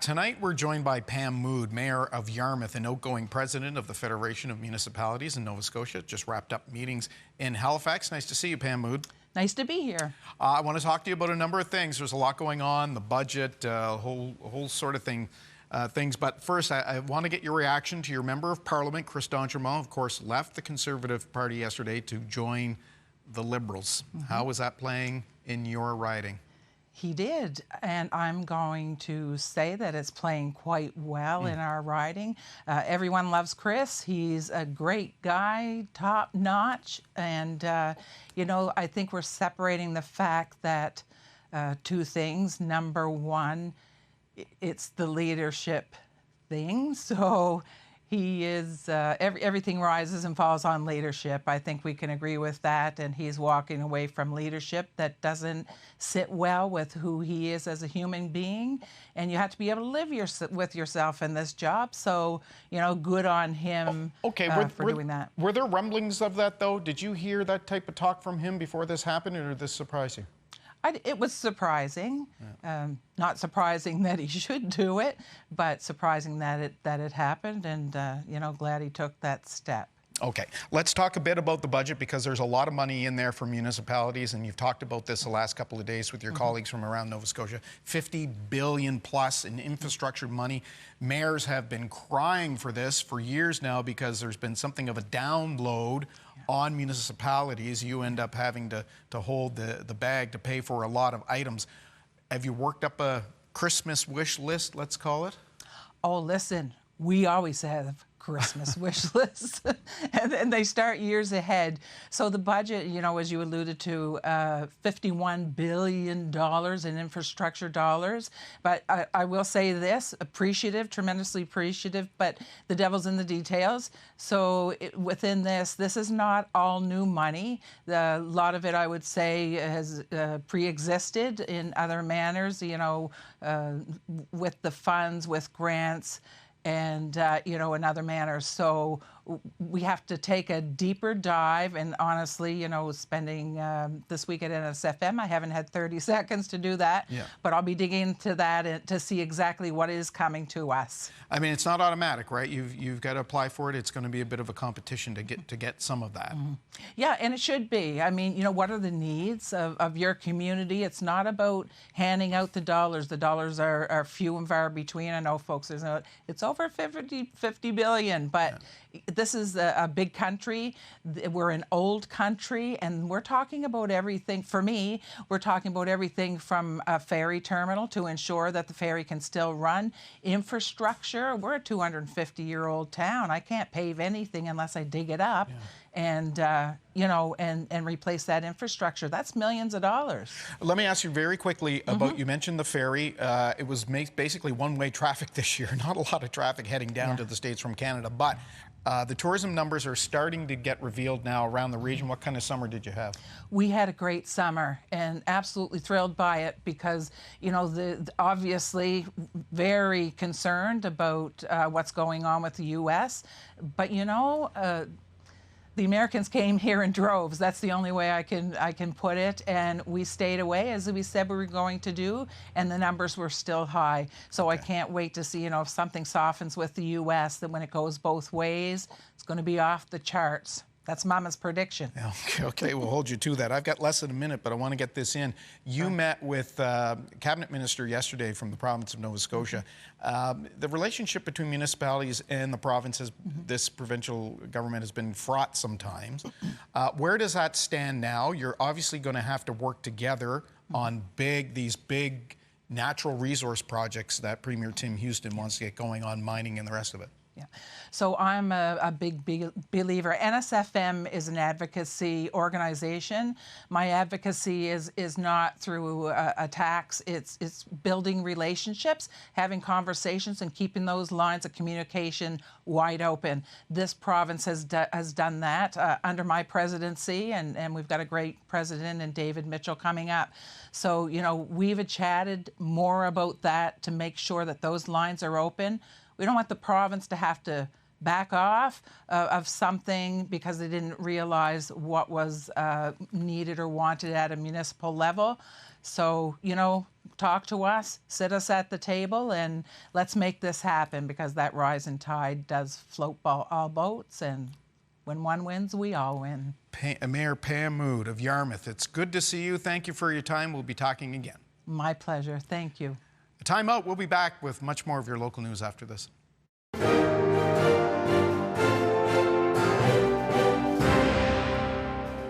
Tonight, we're joined by Pam Mood, Mayor of Yarmouth and outgoing President of the Federation of Municipalities in Nova Scotia. Just wrapped up meetings in Halifax. Nice to see you, Pam Mood. Nice to be here. I want to talk to you about a number of things. There's a lot going on, the budget, a whole sort of things. But first, I want to get your reaction to your Member of Parliament, Chris d'Entremont, of course, left the Conservative Party yesterday to join the Liberals. How was that playing in your riding? He did, and I'm going to say that it's playing quite well in our riding. Everyone loves Chris. He's a great guy, top notch, and you know, I think we're separating the fact that two things. Number one, it's the leadership thing. So he is, everything rises and falls on leadership. I think we can agree with that. And he's walking away from leadership that doesn't sit well with who he is as a human being. And you have to be able to live with yourself in this job. So, you know, good on him for doing that. Were there rumblings of that, though? Did you hear that type of talk from him before this happened, or did this surprise you? It was surprising. Not surprising that he should do it, but surprising that it happened, and you know, glad he took that step. Okay, let's talk a bit about the budget, because there's a lot of money in there for municipalities, and you've talked about this the last couple of days with your colleagues from around Nova Scotia. $50 billion plus in infrastructure money. Mayors have been crying for this for years now because there's been something of a download on municipalities. You end up having to hold the bag to pay for a lot of items. Have you worked up a Christmas wish list, let's call it? Oh, listen, we always have Christmas wish lists, and they start years ahead. So the budget, you know, as you alluded to, $51 billion in infrastructure dollars. But I will say this, tremendously appreciative, but the devil's in the details. So within this is not all new money. A lot of it, I would say, has pre-existed in other manners, you know, with the funds, with grants, and, you know, in other manners. So we have to take a deeper dive, and honestly, you know, spending this week at NSFM, I haven't had 30 seconds to do that, but I'll be digging into that to see exactly what is coming to us. I mean, it's not automatic, right? You've got to apply for it. It's going to be a bit of a competition to get some of that. Yeah, and it should be. I mean, you know, what are the needs of your community? It's not about handing out the dollars. The dollars are few and far between. I know, folks, it's over 50 billion, but this is a big country. We're an old country, and we're talking about everything. For me, we're talking about everything from a ferry terminal to ensure that the ferry can still run. Infrastructure, we're a 250-year-old town. I can't pave anything unless I dig it up. And, you know, and replace that infrastructure. That's millions of dollars. Let me ask you very quickly about, you mentioned the ferry. It was basically one-way traffic this year, not a lot of traffic heading down to the States from Canada, but the tourism numbers are starting to get revealed now around the region. What kind of summer did you have? We had a great summer, and absolutely thrilled by it, because, you know, obviously very concerned about what's going on with the U.S., but, you know, the Americans came here in droves. That's the only way I can put it. And we stayed away, as we said we were going to do, and the numbers were still high. So I can't wait to see, you know, if something softens with the U.S., that when it goes both ways, it's going to be off the charts. That's Mama's prediction. Okay, we'll hold you to that. I've got less than a minute, but I want to get this in. You met with Cabinet Minister yesterday from the province of Nova Scotia. The relationship between municipalities and the provinces, this provincial government, has been fraught sometimes. Where does that stand now? You're obviously going to have to work together on these big natural resource projects that Premier Tim Houston wants to get going on, mining and the rest of it. Yeah. So I'm a big believer. NSFM is an advocacy organization. My advocacy is not through a tax. It's building relationships, having conversations, and keeping those lines of communication wide open. This province has done that under my presidency, and we've got a great president in David Mitchell coming up. So, you know, we've chatted more about that to make sure that those lines are open. We don't want the province to have to back off of something because they didn't realize what was needed or wanted at a municipal level. So, you know, talk to us, sit us at the table, and let's make this happen, because that rising tide does float all boats, and when one wins, we all win. Mayor Pam Mood of Yarmouth, it's good to see you. Thank you for your time. We'll be talking again. My pleasure. Thank you. A time out. We'll be back with much more of your local news after this.